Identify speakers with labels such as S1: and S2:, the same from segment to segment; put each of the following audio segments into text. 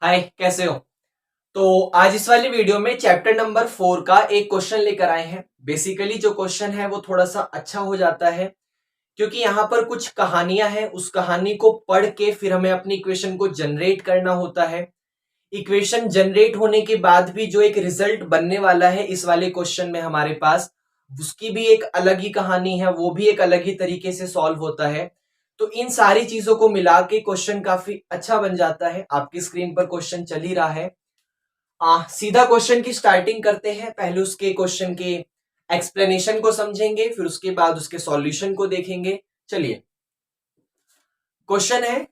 S1: हाय, कैसे हो? तो आज इस वाली वीडियो में चैप्टर नंबर 4 का एक क्वेश्चन लेकर आए हैं। बेसिकली जो क्वेश्चन है वो थोड़ा सा अच्छा हो जाता है क्योंकि यहाँ पर कुछ कहानियां हैं, उस कहानी को पढ़ के फिर हमें अपनी इक्वेशन को जनरेट करना होता है। इक्वेशन जनरेट होने के बाद भी जो एक रिजल्ट बनने वाला है इस वाले क्वेश्चन में हमारे पास, उसकी भी एक अलग ही कहानी है, वो भी एक अलग ही तरीके से सॉल्व होता है। तो इन सारी चीजों को मिला के क्वेश्चन काफी अच्छा बन जाता है। आपकी स्क्रीन पर क्वेश्चन चल ही रहा है। सीधा क्वेश्चन की स्टार्टिंग करते हैं। पहले उसके क्वेश्चन के एक्सप्लेनेशन को समझेंगे, फिर उसके बाद उसके सॉल्यूशन को देखेंगे। चलिए, क्वेश्चन है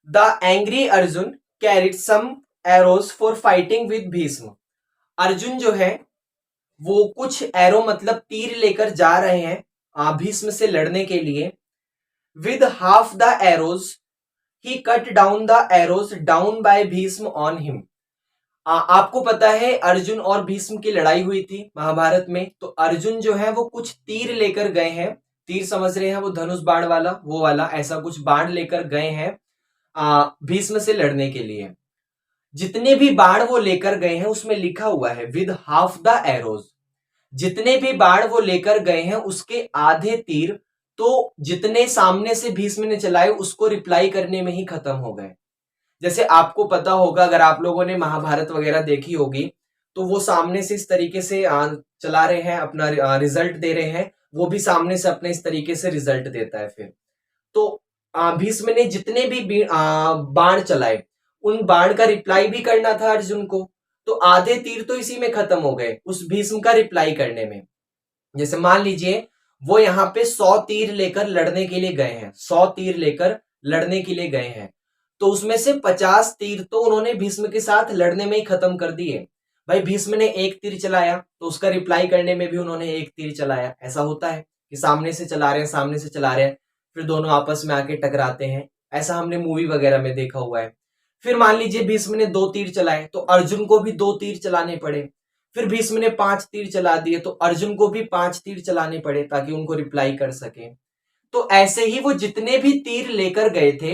S1: the angry Arjun carried some arrows for fighting with Bhishma. Arjun जो है वो कुछ एरो मतलब तीर लेकर जा रहे हैं भीष्म से लड़ने के लिए। With half the arrows he cut down the arrows down by Bhishma on him. आपको पता है अर्जुन और भीष्म की लड़ाई हुई थी महाभारत में। तो अर्जुन जो है वो कुछ तीर लेकर गए हैं। तीर समझ रहे हैं, वो धनुष बाण वाला, वो वाला ऐसा कुछ बाण लेकर गए हैं भीष्म से लड़ने के लिए। जितने भी बाण वो लेकर गए हैं उसमें लिखा हुआ है विद हाफ द एरोज। जितने भी बाण वो लेकर गए हैं उसके आधे तीर तो जितने सामने से भीष्म ने चलाए उसको रिप्लाई करने में ही खत्म हो गए। जैसे आपको पता होगा, अगर आप लोगों ने महाभारत वगैरह देखी होगी, तो वो सामने से इस तरीके से चला रहे हैं, अपना रिजल्ट दे रहे हैं। वो भी सामने से अपने इस तरीके से रिजल्ट देता है। फिर तो भीष्म ने जितने भी बाण चलाए उन बाण का रिप्लाई भी करना था अर्जुन को। तो आधे तीर तो इसी में खत्म हो गए, उस भीष्म का रिप्लाई करने में। जैसे मान लीजिए वो यहाँ पे 100 तीर लेकर लड़ने के लिए गए हैं, 100 तीर लेकर लड़ने के लिए गए हैं। तो उसमें से 50 तीर तो उन्होंने भीष्म के साथ लड़ने में ही खत्म कर दिए। भाई भीष्म ने एक तीर चलाया तो उसका रिप्लाई करने में भी उन्होंने एक तीर चलाया। ऐसा होता है कि सामने से चला रहे हैं, सामने से चला रहे हैं, फिर दोनों आपस में आके टकराते हैं। ऐसा हमने मूवी वगैरह में देखा हुआ है। फिर मान लीजिए भीष्म ने 2 तीर चलाए तो अर्जुन को भी 2 तीर चलाने पड़े। फिर भीष्म ने 5 तीर चला दिए तो अर्जुन को भी 5 तीर चलाने पड़े ताकि उनको रिप्लाई कर सके। तो ऐसे ही वो जितने भी तीर लेकर गए थे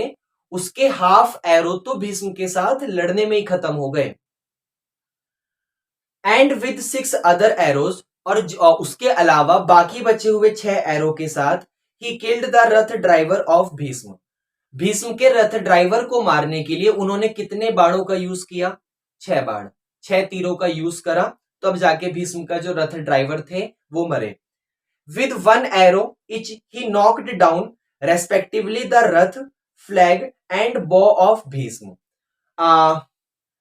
S1: उसके हाफ एरो तो भीष्म के साथ लड़ने में ही खत्म हो गए। एंड विद 6 अदर एरोज, और उसके अलावा बाकी बचे हुए 6 एरो के साथ he killed the Rath driver of Bhishma. Bhishma के रथ ड्राइवर को मारने के लिए उन्होंने कितने बाणों का यूज किया? 6 बाण, 6 तीरों का यूज करा, तब जाके भीष्म का जो रथ ड्राइवर थे वो मरे। With 1 arrow etch he knocked down respectively the Rath, flag and बॉ of Bhishma.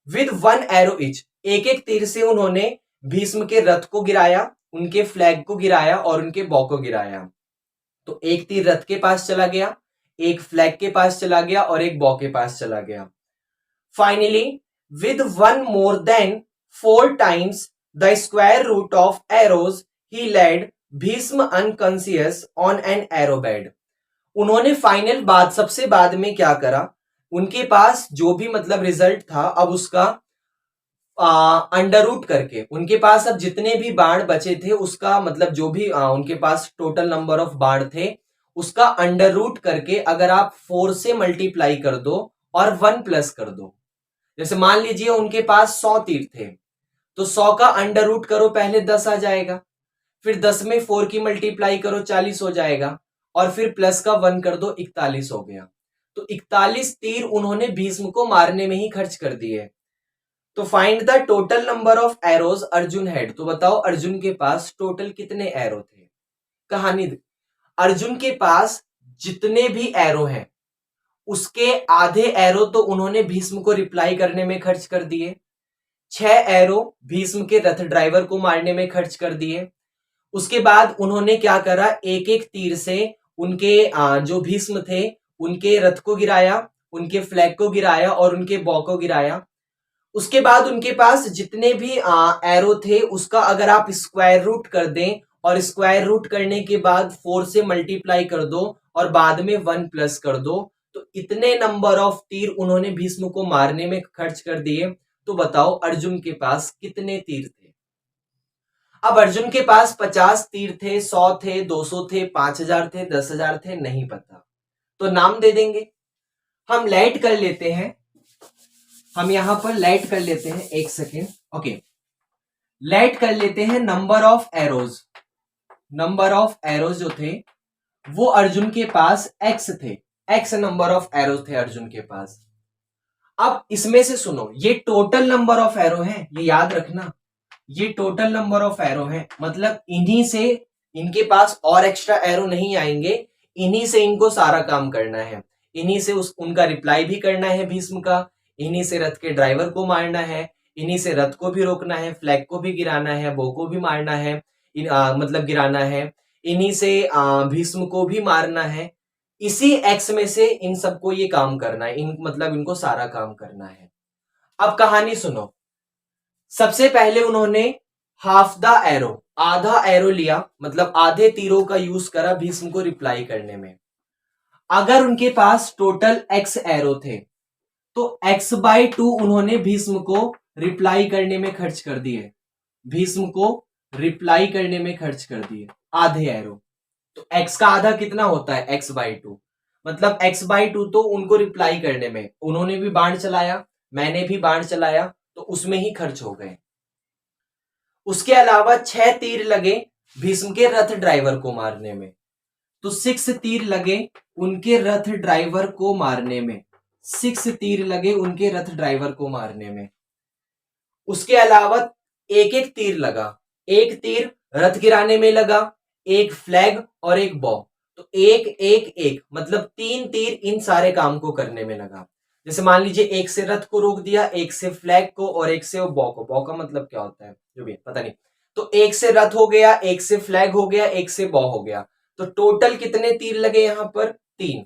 S1: With 1 arrow etch, एक एक तीर से उन्होंने भीष्म के रथ को गिराया, उनके फ्लैग को गिराया और उनके बॉ को गिराया। तो एक तीर रथ के पास चला गया, एक फ्लैग के पास चला गया और एक बॉ के पास चला गया। Finally with 1 more than 4 times the square root of arrows he led Bhishma unconscious on an arrow bed. उन्होंने फाइनल बाद, सबसे बाद में क्या करा, उनके पास जो भी मतलब रिजल्ट था अब उसका अंडर रूट करके, उनके पास अब जितने भी बाण बचे थे उसका मतलब जो भी उनके पास टोटल नंबर ऑफ बाण थे उसका अंडर रूट करके अगर आप 4 से मल्टीप्लाई कर दो और 1 प्लस कर दो। जैसे मान लीजिए उनके पास 100 तीर थे तो 100 का अंडर रूट करो, पहले 10 आ जाएगा, फिर 10 में 4 की मल्टीप्लाई करो 40 हो जाएगा, और फिर प्लस का 1 कर दो 41 हो गया। तो 41 तीर उन्होंने भीष्म को मारने में ही खर्च कर दिए। तो find the total number of arrows Arjun had. तो बताओ अर्जुन के पास टोटल कितने एरो थे? कहानी, अर्जुन के पास जितने भी एरो हैं उसके आधे एरो तो उन्होंने भीष्म को रिप्लाई करने में खर्च कर दिए, 6 एरो भीष्म के रथ ड्राइवर को मारने में खर्च कर दिए। उसके बाद उन्होंने क्या करा, एक एक तीर से उनके जो भीष्म थे उनके रथ को गिराया, उनके फ्लैग को गिराया और उनके बॉ को गिराया। उसके बाद उनके पास जितने भी एरो थे उसका अगर आप स्क्वायर रूट कर दें और स्क्वायर रूट करने के बाद 4 से मल्टीप्लाई कर दो और बाद में 1 प्लस कर दो, तो इतने नंबर ऑफ तीर उन्होंने भीष्म को मारने में खर्च कर दिए। तो बताओ अर्जुन के पास कितने तीर थे? अब अर्जुन के पास 50 तीर थे, 100 थे, 200 थे, 5000 थे, 10,000 थे, नहीं पता। तो नाम दे देंगे, हम लाइट कर लेते हैं। हम यहां पर लेट कर लेते हैं, एक सेकेंड, ओके, लेट कर लेते हैं number of arrows. Number of arrows जो थे वो अर्जुन के पास एक्स थे, एक्स नंबर ऑफ एरोज थे अर्जुन के पास। अब इसमें से सुनो, ये टोटल नंबर ऑफ एरो है, ये याद रखना, ये टोटल नंबर ऑफ एरो है, मतलब इन्हीं से, इनके पास और एक्स्ट्रा एरो नहीं आएंगे, इन्हीं से इनको सारा काम करना है, इन्हीं से उनका रिप्लाई भी करना है भीष्म का, इन्हीं से रथ के ड्राइवर को मारना है, इन्हीं से रथ को भी रोकना है, फ्लैग को भी गिराना है, बो को भी मारना है, मतलब गिराना है, इन्हीं से भीष्म को भी मारना है, इसी एक्स में से इन सबको ये काम करना है, इन मतलब इनको सारा काम करना है। अब कहानी सुनो। सबसे पहले उन्होंने हाफ द एरो, आधा एरो लिया, मतलब आधे तीरों का यूज करा भीष्म को रिप्लाई करने में। अगर उनके पास टोटल एक्स एरो थे तो x/2 उन्होंने भीष्म को रिप्लाई करने में खर्च कर दिए, भीष्म को रिप्लाई करने में खर्च कर दिए आधे एरो। तो x का आधा कितना होता है, x/2, मतलब x/2 तो उनको रिप्लाई करने में, उन्होंने भी बाण चलाया, मैंने भी बाण चलाया, तो उसमें ही खर्च हो गए। उसके अलावा 6 तीर लगे भीष्म के रथ ड्राइवर को मारने में, तो 6 तीर लगे उनके रथ ड्राइवर को मारने में, 6 तीर लगे उनके रथ ड्राइवर को मारने में। उसके अलावा एक एक तीर लगा, एक तीर रथ गिराने में लगा, एक फ्लैग और एक बॉ, तो एक एक एक मतलब 3 तीर इन सारे काम को करने में लगा। जैसे मान लीजिए एक से रथ को रोक दिया, एक से फ्लैग को और एक से बॉ को, बॉ का मतलब क्या होता है जो भी पता नहीं, तो एक से रथ हो गया, एक से फ्लैग हो गया, एक से बॉ हो गया, तो टोटल कितने तीर लगे यहां पर, 3।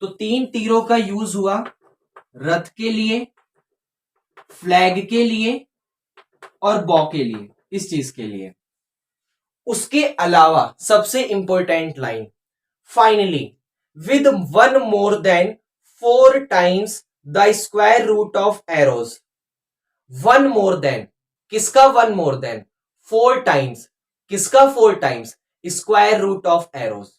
S1: तो 3 तीरों का यूज हुआ रथ के लिए, फ्लैग के लिए और बॉ के लिए, इस चीज के लिए। उसके अलावा सबसे important line, finally with 1 more than 4 times the square root of arrows. 1 more than, किसका 1 मोर देन, 4 टाइम्स, किसका 4 times, square root of arrows.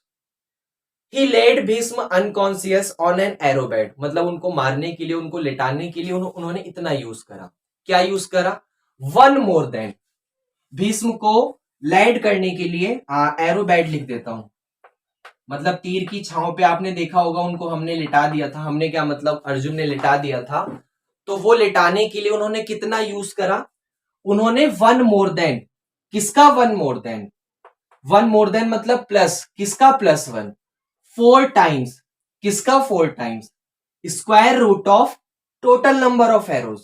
S1: He led Bhishma unconscious on an arrow bed, मतलब उनको मारने के लिए, उनको लेटाने के लिए उन्होंने इतना यूज करा, क्या यूज करा, 1 मोर देन, भीष्म को लैंड करने के लिए एरो बेड लिख देता हूं, मतलब तीर की छांव पे आपने देखा होगा उनको हमने लिटा दिया था, हमने क्या मतलब अर्जुन ने लिटा दिया था, तो वो लिटाने के लिए उन्होंने कितना यूज करा, उन्होंने 1 मोर देन, किसका 1 मोर देन, 1 मोर देन मतलब प्लस, किसका +1, 4 टाइम्स, किसका 4 times, square root of total number of arrows,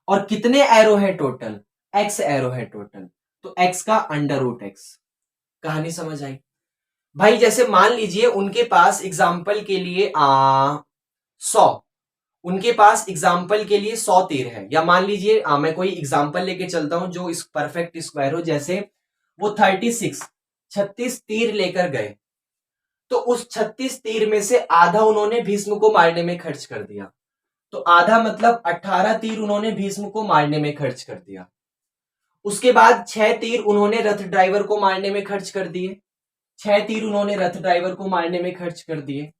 S1: और कितने एरो है टोटल, x एरो है टोटल, तो x का √x। कहानी समझ आई भाई। जैसे मान लीजिए उनके पास एग्जाम्पल के लिए 100, उनके पास एग्जाम्पल के लिए 100 तीर है, या मान लीजिए मैं कोई एग्जाम्पल लेके चलता हूं जो इस परफेक्ट स्क्वायर हो, जैसे वो 36 तीर लेकर गए, तो उस 36 तीर में से आधा उन्होंने भीष्म को मारने में खर्च कर दिया, तो आधा मतलब 18 तीर उन्होंने भीष्म को मारने में खर्च कर दिया। उसके बाद 6 तीर उन्होंने रथ ड्राइवर को मारने में खर्च कर दिए, 6 तीर उन्होंने रथ ड्राइवर को मारने में खर्च कर दिए,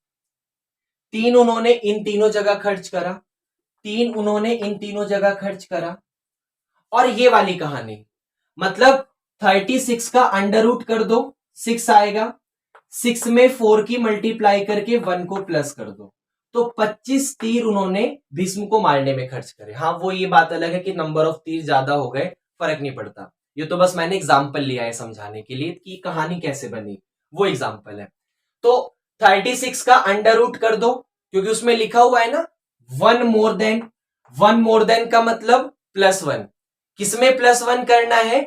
S1: 3 उन्होंने इन तीनों जगह खर्च करा, 3 उन्होंने इन तीनों जगह खर्च करा। और ये वाली कहानी, मतलब 36 का √ कर दो, 6 आएगा, 6 में 4 की मल्टीप्लाई करके 1 को प्लस कर दो, तो 25 तीर उन्होंने भीष्म को मारने में खर्च करे। हाँ, वो ये बात अलग है कि नंबर ऑफ तीर ज्यादा हो गए, फर्क नहीं पड़ता, ये तो बस मैंने एग्जाम्पल लिया है समझाने के लिए कि कहानी कैसे बनी, वो एग्जाम्पल है। तो 36 का √ कर दो, क्योंकि उसमें लिखा हुआ है ना 1 मोर देन, 1 मोर देन का मतलब +1, किसमें +1 करना है,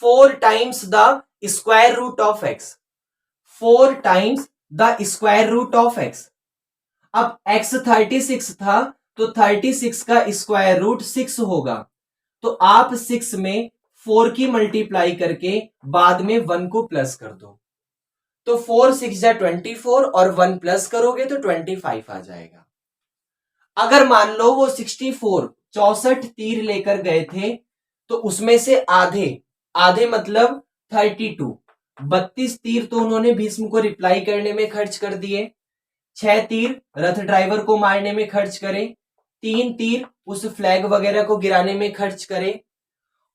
S1: 4 times the square root of x, 4 times the square root of x। अब x 36 था, तो 36 का स्क्वायर रूट 6 होगा, तो आप 6 में 4 की मल्टीप्लाई करके बाद में 1 को प्लस कर दो, तो 4 6 जा 24 और 1 प्लस करोगे तो 25 आ जाएगा। अगर मान लो वो 64 तीर लेकर गए थे, तो उसमें से आधे, आधे मतलब 32 तीर तो उन्होंने भीष्म को रिप्लाई करने में खर्च कर दिए, 6 तीर रथ ड्राइवर को मारने में खर्च करे, 3 तीर उस फ्लैग वगैरह को गिराने में खर्च करे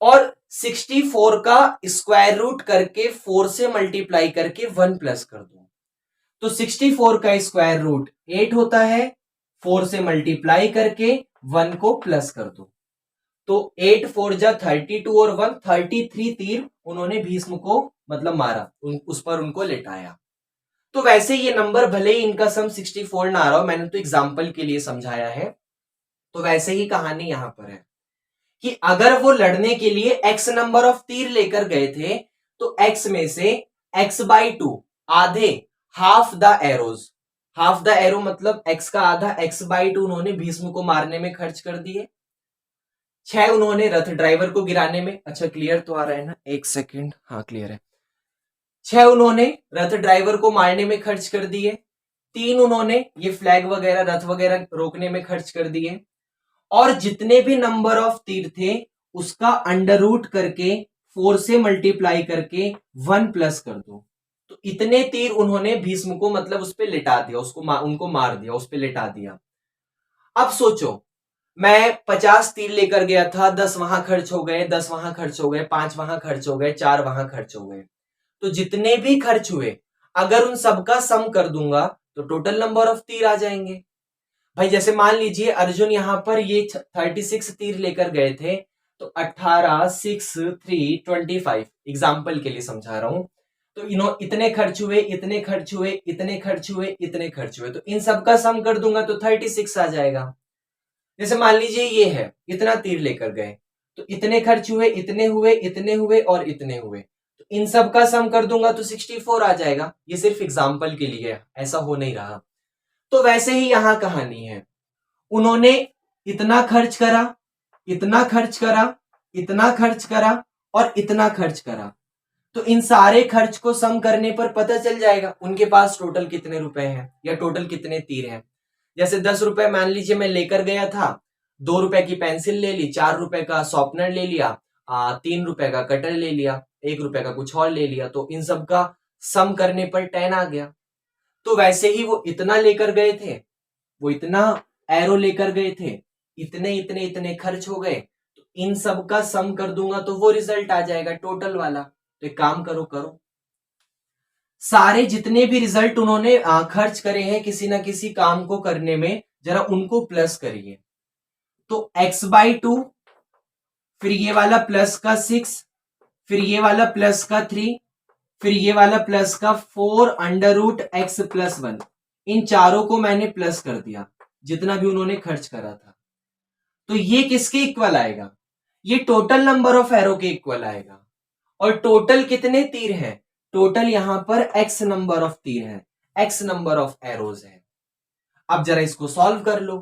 S1: और 64 का स्क्वायर रूट करके 4 से मल्टीप्लाई करके 1 प्लस कर दो। तो 64 का स्क्वायर रूट 8 होता है, 4 से मल्टीप्लाई करके 1 को प्लस कर दो। तो 8 4 जा 32 और 1 33 तीर उन्होंने भीष्म को मतलब मारा, उस पर उनको लेटाया। तो वैसे ये नंबर भले ही इनका सम 64 ना आ रहा हो, मैंने तो एग्जाम्पल के लिए समझाया है। तो वैसे ही कहानी यहां पर है कि अगर वो लड़ने के लिए x नंबर ऑफ तीर लेकर गए थे तो x में से x/2 आधे, half the arrows, half the arrow मतलब x का आधा, x/2 उन्होंने भीष्म को मारने में खर्च कर दिए। 6 उन्होंने रथ ड्राइवर को गिराने में, अच्छा क्लियर तो आ रहा है ना, एक सेकेंड, हाँ क्लियर है। 6 उन्होंने रथ ड्राइवर को मारने में खर्च कर दिए। 3 उन्होंने ये फ्लैग वगैरह रथ वगैरह रोकने में खर्च कर दिए। और जितने भी नंबर ऑफ तीर थे उसका अंडर रूट करके 4 से मल्टीप्लाई करके 1 प्लस कर दो। तो इतने तीर उन्होंने भीष्म को मतलब उस पर लिटा दिया, उनको मार दिया, उस पर लिटा दिया। अब सोचो, मैं 50 तीर लेकर गया था, 10 वहां खर्च हो गए, 10 वहां खर्च हो गए, 5 वहां खर्च हो गए, 4 वहां खर्च हो गए। तो जितने भी खर्च हुए अगर उन सबका सम कर दूंगा तो टोटल नंबर ऑफ तीर आ जाएंगे। भाई जैसे मान लीजिए अर्जुन यहां पर ये 36 तीर लेकर गए थे, तो 18 6 3 25, एग्जाम्पल के लिए समझा रहा हूं। तो इतने खर्च हुए, इतने खर्च हुए, इतने खर्च हुए, इतने खर्च हुए, तो इन सबका सम कर दूंगा तो 36 आ जाएगा। जैसे मान लीजिए ये है, इतना तीर लेकर गए तो इतने खर्च हुए, इतने हुए, इतने हुए और इतने हुए, तो इन सब का सम कर दूंगा तो 64 आ जाएगा। ये सिर्फ एग्जाम्पल के लिए है, ऐसा हो नहीं रहा। तो वैसे ही यहां कहानी है, उन्होंने इतना खर्च करा, इतना खर्च करा, इतना खर्च करा और इतना खर्च करा। तो इन सारे खर्च को सम करने पर पता चल जाएगा उनके पास टोटल कितने रुपए हैं या टोटल कितने तीर हैं। जैसे 10 रुपए मान लीजिए मैं लेकर गया था, 2 रुपए की पेंसिल ले ली, 4 रुपए का शॉर्पनर ले लिया, 3 रुपए का कटर ले लिया, 1 रुपए का कुछ और ले लिया, तो इन सब का सम करने पर 10 आ गया। तो वैसे ही वो इतना लेकर गए थे, वो इतना एरो लेकर गए थे, इतने इतने इतने खर्च हो गए, तो इन सब का सम कर दूंगा तो वो रिजल्ट आ जाएगा टोटल वाला। तो एक काम करो, सारे जितने भी रिजल्ट उन्होंने खर्च करे हैं किसी ना किसी काम को करने में, जरा उनको प्लस करिए। तो x/2, फिर ये वाला प्लस का 6, फिर ये वाला प्लस का 3, फिर ये वाला प्लस का 4 अंडर रूट x प्लस 1, इन चारों को मैंने प्लस कर दिया जितना भी उन्होंने खर्च करा था। तो ये किसके इक्वल आएगा? ये टोटल नंबर ऑफ एरो के इक्वल आएगा। और टोटल कितने तीर हैं? टोटल यहां पर x नंबर ऑफ तीर है, x नंबर ऑफ एरोज है। अब जरा इसको सॉल्व कर लो।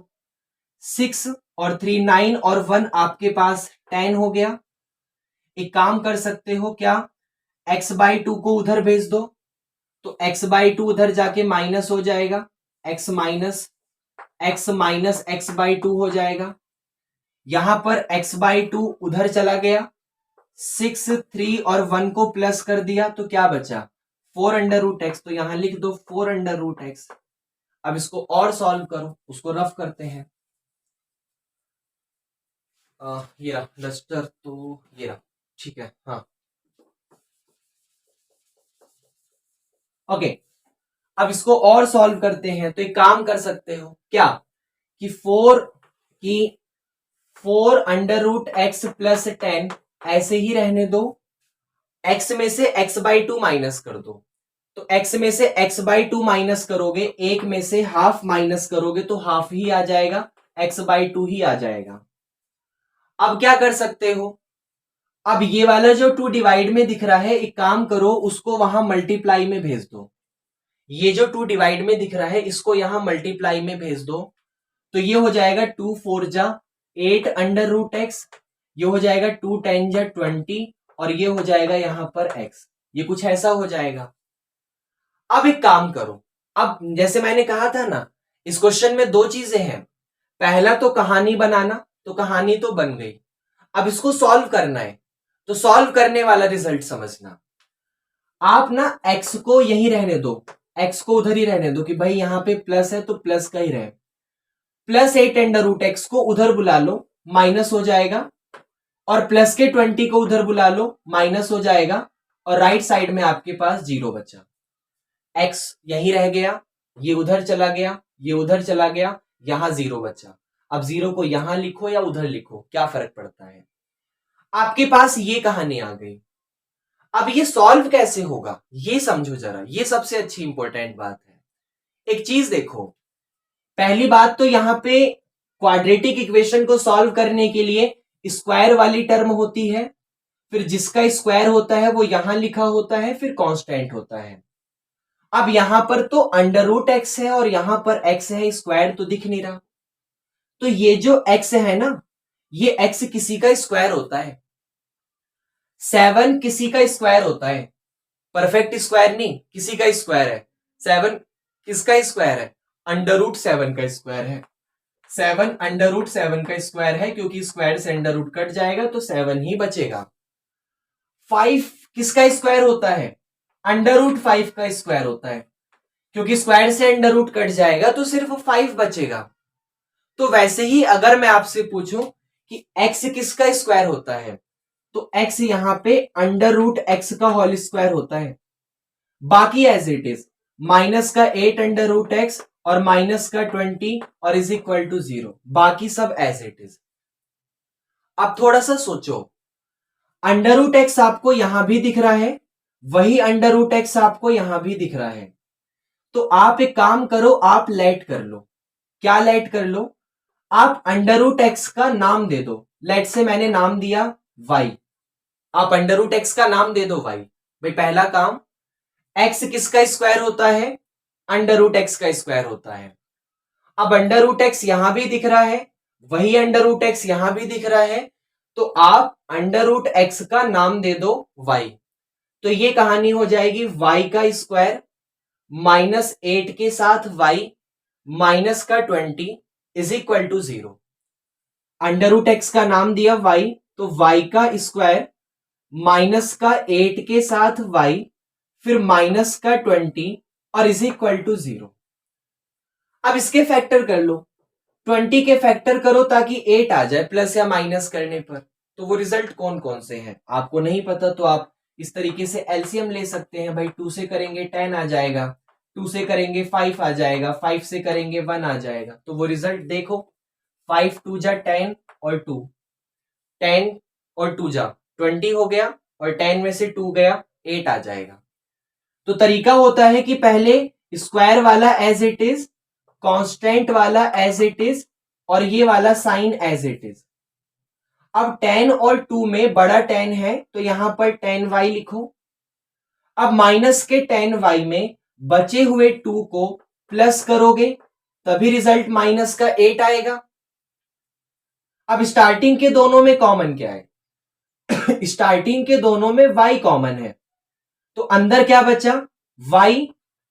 S1: 6 और 3 9 और 1 आपके पास 10 हो गया। एक काम कर सकते हो क्या, x/2 को उधर भेज दो, तो x/2 उधर जाके माइनस हो जाएगा, x माइनस x/2 हो जाएगा। यहां पर x/2 उधर चला गया, 6 3 और 1 को प्लस कर दिया तो क्या बचा, 4 अंडर रूट एक्स, तो यहां लिख दो 4 अंडर रूट एक्स। अब इसको और सॉल्व करो, उसको रफ करते हैं। ये रहा डस्टर, तो ये रहा, ठीक है, हाँ ओके। अब इसको और सॉल्व करते हैं, तो एक काम कर सकते हो क्या कि 4 अंडर रूट एक्स प्लस 10 ऐसे ही रहने दो, x में से x/2 माइनस कर दो। तो x में से x/2 माइनस करोगे, एक में से हाफ माइनस करोगे तो हाफ ही आ जाएगा, x/2 ही आ जाएगा। अब क्या कर सकते हो, अब ये वाला जो 2 डिवाइड में दिख रहा है, एक काम करो उसको वहां मल्टीप्लाई में भेज दो। ये जो 2 डिवाइड में दिख रहा है इसको यहां मल्टीप्लाई में भेज दो, तो ये हो जाएगा 2 4 जा 8 अंडर रूट एक्स, ये हो जाएगा 2 10 जा 20 और ये हो जाएगा यहां पर x, ये कुछ ऐसा हो जाएगा। अब एक काम करो, अब जैसे मैंने कहा था ना, इस क्वेश्चन में दो चीजें हैं, पहला तो कहानी बनाना, तो कहानी तो बन गई, अब इसको सॉल्व करना है, तो सॉल्व करने वाला रिजल्ट समझना। आप ना x को यही रहने दो, x को उधर ही रहने दो कि भाई यहां पे प्लस है तो प्लस का ही रहे। प्लस 8 अंडर रूट एक्स को उधर बुला लो, माइनस हो जाएगा, और प्लस के 20 को उधर बुला लो, माइनस हो जाएगा, और राइट साइड में आपके पास 0 बचा। एक्स यहीं रह गया, ये उधर चला गया, ये उधर चला गया, यहां 0 बचा। अब 0 को यहां लिखो या उधर लिखो, क्या फर्क पड़ता है। आपके पास ये कहानी आ गई। अब ये सॉल्व कैसे होगा ये समझो जरा, ये सबसे अच्छी इंपॉर्टेंट बात है। एक चीज देखो, पहली बात तो यहां पे क्वाड्रेटिक इक्वेशन को सॉल्व करने के लिए स्क्वायर वाली टर्म होती है, फिर जिसका स्क्वायर होता है वो यहां लिखा होता है, फिर कांस्टेंट होता है। अब यहां पर तो अंडर रूट एक्स है और यहां पर एक्स है, स्क्वायर तो दिख नहीं रहा, तो ये जो एक्स है ना, ये एक्स किसी का स्क्वायर होता है। 7 किसी का स्क्वायर होता है, परफेक्ट स्क्वायर नहीं, किसी का स्क्वायर है। 7 किसका स्क्वायर है, अंडर रूट 7 का स्क्वायर है। 7 अंडर रूट 7 का स्क्वायर है, क्योंकि स्क्वायर से अंडर रूट कट जाएगा तो 7 ही बचेगा। 5 किसका स्क्वायर होता है, अंडर रूट 5 का स्क्वायर होता है, क्योंकि स्क्वायर से अंडर रूट कट जाएगा तो सिर्फ 5 बचेगा। तो वैसे ही अगर मैं आपसे पूछूं कि x किसका स्क्वायर होता है, तो x यहां पे अंडर रूट एक्स का होल स्क्वायर होता है। बाकी एज इट इज, माइनस का 8 अंडर रूट एक्स और माइनस का 20 और इज इक्वल टू 0, बाकी सब एज इट इज। अब थोड़ा सा सोचो, अंडर रूट एक्स आपको यहां भी दिख रहा है, वही अंडर रूट एक्स आपको यहां भी दिख रहा है, तो आप एक काम करो, आप लेट कर लो। क्या लेट कर लो, आप अंडर रूट एक्स का नाम दे दो। लेट से मैंने नाम दिया y, आप अंडर रूट एक्स का नाम दे दो y। भाई पहला काम, x किसका स्क्वायर होता है, अंडर रूट एक्स का स्क्वायर होता है। अब अंडर रूट एक्स यहां भी दिख रहा है, वही अंडर रूट एक्स यहां भी दिख रहा है, तो आप अंडर रूट एक्स का नाम दे दो y। तो ये कहानी हो जाएगी y का स्क्वायर माइनस 8 के साथ y माइनस का 20 is equal to 0। Under root X का नाम दिया y, तो y का स्क्वायर माइनस का 8 के साथ y फिर माइनस का 20 और इज इक्वल टू 0। अब इसके फैक्टर कर लो, 20 के फैक्टर करो ताकि 8 आ जाए प्लस या माइनस करने पर। तो वो रिजल्ट कौन कौन से हैं आपको नहीं पता, तो आप इस तरीके से एलसीएम ले सकते हैं। भाई 2 से करेंगे 10 आ जाएगा, 2 से करेंगे 5 आ जाएगा, 5 से करेंगे 1 आ जाएगा। तो वो रिजल्ट देखो, 5 2 जा 10 और 2, 10 और 2 जा 20 हो गया, और 10 में से 2 गया 8 आ जाएगा। तो तरीका होता है कि पहले स्क्वायर वाला एज इट इज, कांस्टेंट वाला एज इट इज, और ये वाला साइन एज इट इज। अब 10 और 2 में बड़ा 10 है तो यहां पर 10y लिखो। अब माइनस के 10y में बचे हुए 2 को प्लस करोगे तभी रिजल्ट माइनस का 8 आएगा। अब स्टार्टिंग के दोनों में कॉमन क्या है स्टार्टिंग के दोनों में y कॉमन है, तो अंदर क्या बचा, y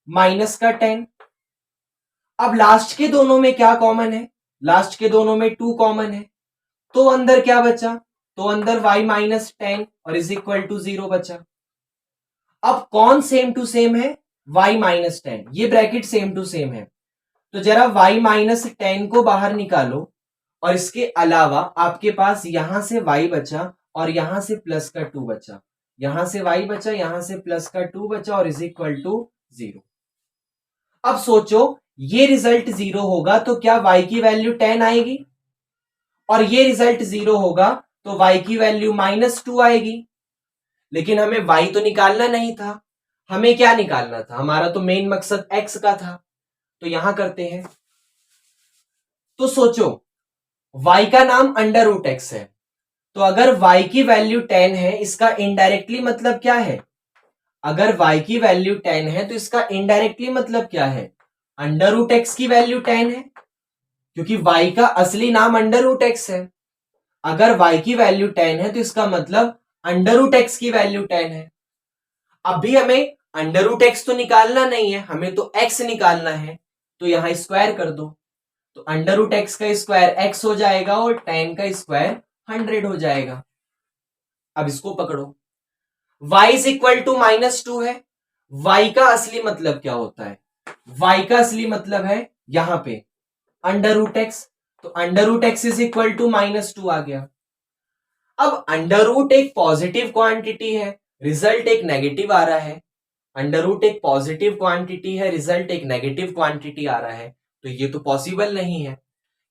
S1: माइनस का 10। अब लास्ट के दोनों में क्या कॉमन है, लास्ट के दोनों में 2 कॉमन है, तो अंदर क्या बचा, तो अंदर y माइनस 10 और इज इक्वल टू 0 बचा। अब कौन सेम टू सेम है, y माइनस 10, ये ब्रैकेट सेम टू सेम है, तो जरा y माइनस 10 को बाहर निकालो, और इसके अलावा आपके पास यहां से y बचा और यहां से प्लस का 2 बचा, यहां से y बचा, यहां से प्लस का 2 बचा और इज इक्वल टू 0। अब सोचो, ये रिजल्ट 0 होगा तो क्या y की वैल्यू 10 आएगी, और ये रिजल्ट 0 होगा तो y की वैल्यू -2 आएगी। लेकिन हमें y तो निकालना नहीं था, हमें क्या निकालना था, हमारा तो मेन मकसद x का था। तो यहां करते हैं, तो सोचो y का नाम अंडर रूट एक्स है, तो अगर y की वैल्यू 10 है, इसका इनडायरेक्टली मतलब क्या है, अगर y की वैल्यू 10 है तो इसका इनडायरेक्टली मतलब क्या है, अंडर रूट एक्स की वैल्यू 10 है, क्योंकि y का असली नाम अंडर रूट एक्स है। अगर y की वैल्यू 10 है तो इसका मतलब अंडर रूट एक्स की वैल्यू 10 है। अब भी हमें अंडर रूट एक्स तो निकालना नहीं है, हमें तो x निकालना है, तो यहां स्क्वायर कर दो, तो अंडर रूट एक्स का स्क्वायर x हो जाएगा और 10 का स्क्वायर 100 हो जाएगा। अब इसको पकड़ो, y इज इक्वल टू -2 है, y का असली मतलब क्या होता है, y का असली मतलब है यहां पे अंडर रूट एक्स, तो under root X is equal to -2 आ गया। अब अंडर रूट एक पॉजिटिव क्वांटिटी है, रिजल्ट एक नेगेटिव आ रहा है। अंडर रूट एक पॉजिटिव क्वांटिटी है, रिजल्ट एक नेगेटिव क्वांटिटी आ रहा है, तो ये तो पॉसिबल नहीं है,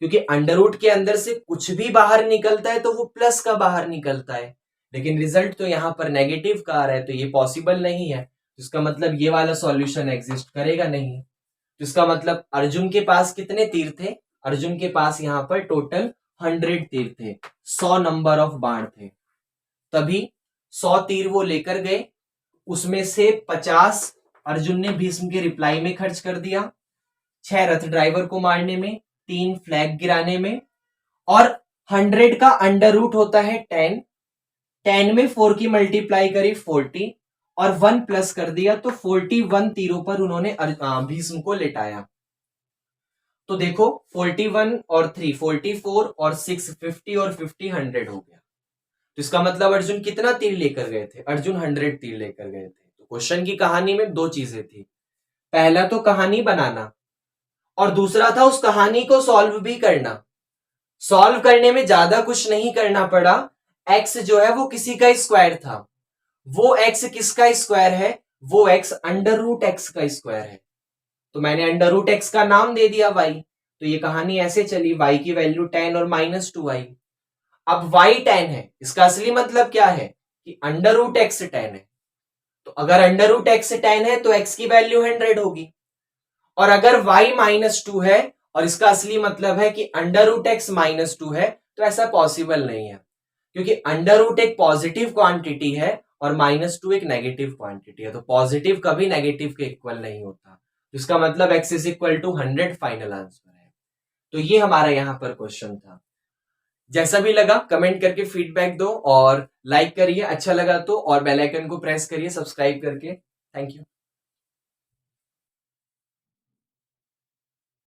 S1: क्योंकि अंडर रूट के अंदर से कुछ भी बाहर निकलता है तो वो प्लस का बाहर निकलता है, लेकिन रिजल्ट तो यहां पर नेगेटिव का आ रहा है, तो ये पॉसिबल नहीं है। इसका मतलब ये वाला सॉल्यूशन एग्जिस्ट करेगा नहीं। तो इसका मतलब अर्जुन के पास कितने तीर थे? अर्जुन के पास यहाँ पर टोटल 100 तीर थे, 100 नंबर ऑफ बाण थे, तभी 100 तीर वो लेकर गए। उसमें से 50 अर्जुन ने भीष्म के रिप्लाई में खर्च कर दिया, 6 रथ ड्राइवर को मारने में, 3 फ्लैग गिराने में, और 100 का अंडर रूट होता है 10, 10 में 4 की मल्टीप्लाई करी 40 और 1 प्लस कर दिया, तो 41 तीरों पर उन्होंने भीष्म को लेटाया। तो देखो 41 और 3 44 और 6 50 और 50 100 हो गया। तो इसका मतलब अर्जुन कितना तीर लेकर गए थे? अर्जुन 100 तीर लेकर गए थे। तो क्वेश्चन की कहानी में दो चीजें थी, पहला तो कहानी बनाना और दूसरा था उस कहानी को सॉल्व भी करना। सॉल्व करने में ज्यादा कुछ नहीं करना पड़ा, एक्स जो है वो किसी का स्क्वायर था, वो एक्स किसका स्क्वायर है? वो एक्स अंडर रूट एक्स का स्क्वायर है, तो मैंने अंडर रूट एक्स का नाम दे दिया वाई। तो ये कहानी ऐसे चली, वाई की वैल्यू 10 और -2 आई। अब वाई 10 है, इसका असली मतलब क्या है कि अंडर रूट एक्स 10 है, तो अगर अंडर रूट एक्स 10 है तो एक्स की वैल्यू 100 होगी। और अगर y -2 है और इसका असली मतलब है कि अंडर रूट एक्स -2 है, तो ऐसा पॉसिबल नहीं है, क्योंकि अंडर रूट एक पॉजिटिव क्वांटिटी है और -2 एक नेगेटिव क्वांटिटी है, तो पॉजिटिव कभी नेगेटिव के इक्वल नहीं होता। तो इसका मतलब x is equal to 100 final answer है। तो ये हमारा यहां पर क्वेश्चन था। जैसा भी लगा कमेंट करके फीडबैक दो और लाइक करिए अच्छा लगा तो, और बेल आइकन को प्रेस करिए सब्सक्राइब करके। Thank you.